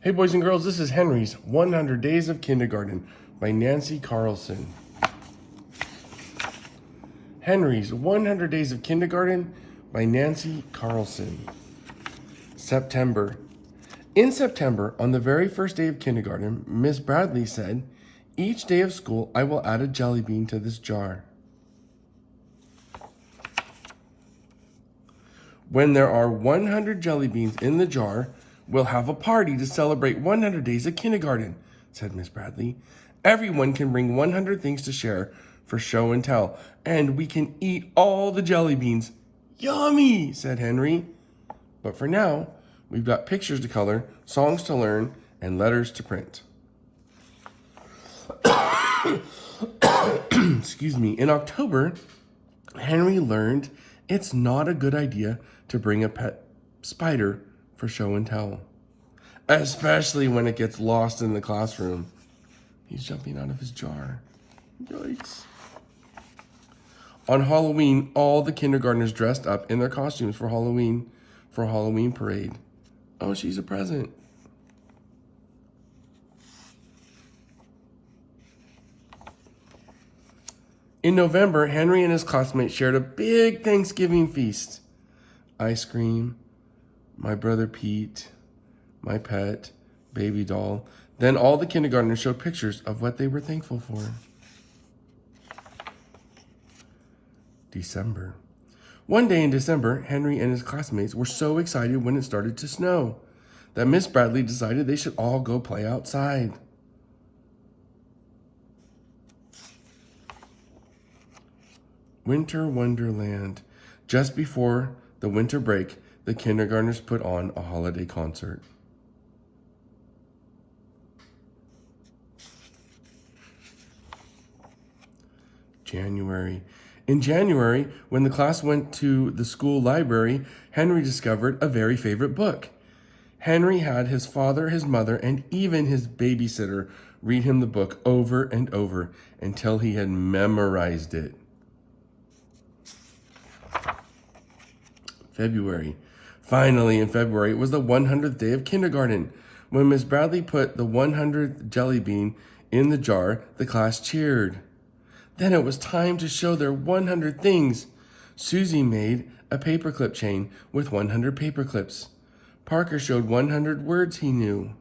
Hey boys and girls, this is Henry's 100 Days of Kindergarten by Nancy Carlson. Henry's 100 Days of Kindergarten by Nancy Carlson. September. In September, on the very first day of kindergarten, Miss Bradley said, "Each day of school, I will add a jelly bean to this jar. When there are 100 jelly beans in the jar, we'll have a party to celebrate 100 days of kindergarten," said Miss Bradley. "Everyone can bring 100 things to share for show and tell, and we can eat all the jelly beans." "Yummy," said Henry. "But for now, we've got pictures to color, songs to learn, and letters to print." Excuse me. In October, Henry learned it's not a good idea to bring a pet spider for show and tell, especially when it gets lost in the classroom. He's jumping out of his jar. Yikes. On Halloween, all the kindergartners dressed up in their costumes for Halloween parade. Oh, she's a present. In November, Henry and his classmates shared a big Thanksgiving feast. Ice cream, my brother Pete, my pet, baby doll. Then all the kindergartners showed pictures of what they were thankful for. December. One day in December, Henry and his classmates were so excited when it started to snow that Miss Bradley decided they should all go play outside. Winter Wonderland. Just before the winter break, the kindergartners put on a holiday concert. January. In January, when the class went to the school library, Henry discovered a very favorite book. Henry had his father, his mother, and even his babysitter read him the book over and over until he had memorized it. February. Finally, in February, it was the 100th day of kindergarten. When Miss Bradley put the 100th jelly bean in the jar, the class cheered. Then it was time to show their 100 things. Susie made a paperclip chain with 100 paper clips. Parker showed 100 words he knew.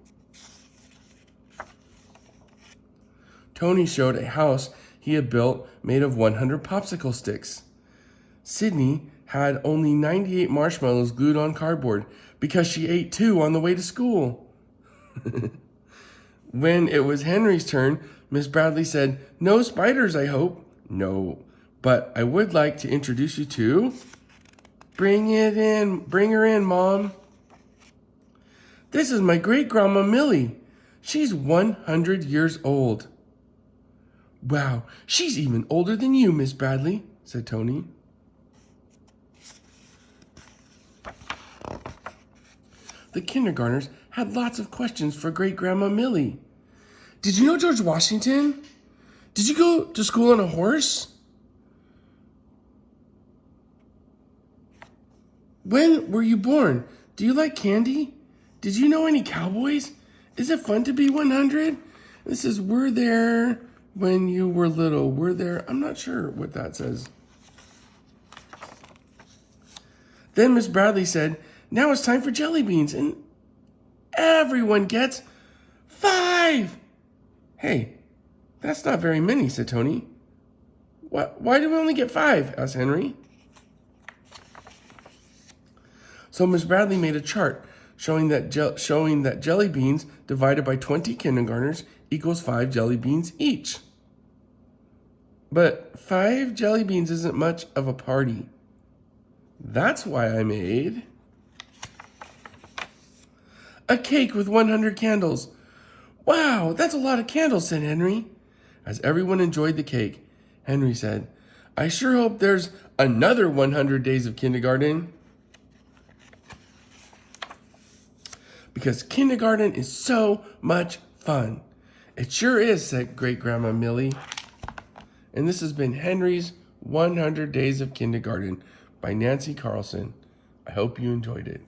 Tony showed a house he had built made of 100 popsicle sticks. Sydney had only 98 marshmallows glued on cardboard because she ate 2 on the way to school. When it was Henry's turn, Miss Bradley said, "No spiders, I hope." "No, but I would like to introduce you to..." Bring her in, Mom." "This is my great-grandma Millie. She's 100 years old." "Wow, she's even older than you, Miss Bradley," said Tony. The kindergartners had lots of questions for great-grandma Millie. "Did you know George Washington? Did you go to school on a horse? When were you born? Do you like candy? Did you know any cowboys? Is it fun to be 100? This is, were there when you were little. Were there..." I'm not sure what that says. Then Miss Bradley said, "Now it's time for jelly beans, and everyone gets 5. "Hey, that's not very many," said Tony. Why do we only get 5? asked Henry. So Miss Bradley made a chart showing that jelly beans divided by 20 kindergartners equals 5 jelly beans each. But 5 jelly beans isn't much of a party. That's why I made a cake with 100 candles. "Wow, that's a lot of candles," said Henry. As everyone enjoyed the cake, Henry said, "I sure hope there's another 100 days of kindergarten. Because kindergarten is so much fun." "It sure is," said Great-Grandma Millie. And this has been Henry's 100 Days of Kindergarten by Nancy Carlson. I hope you enjoyed it.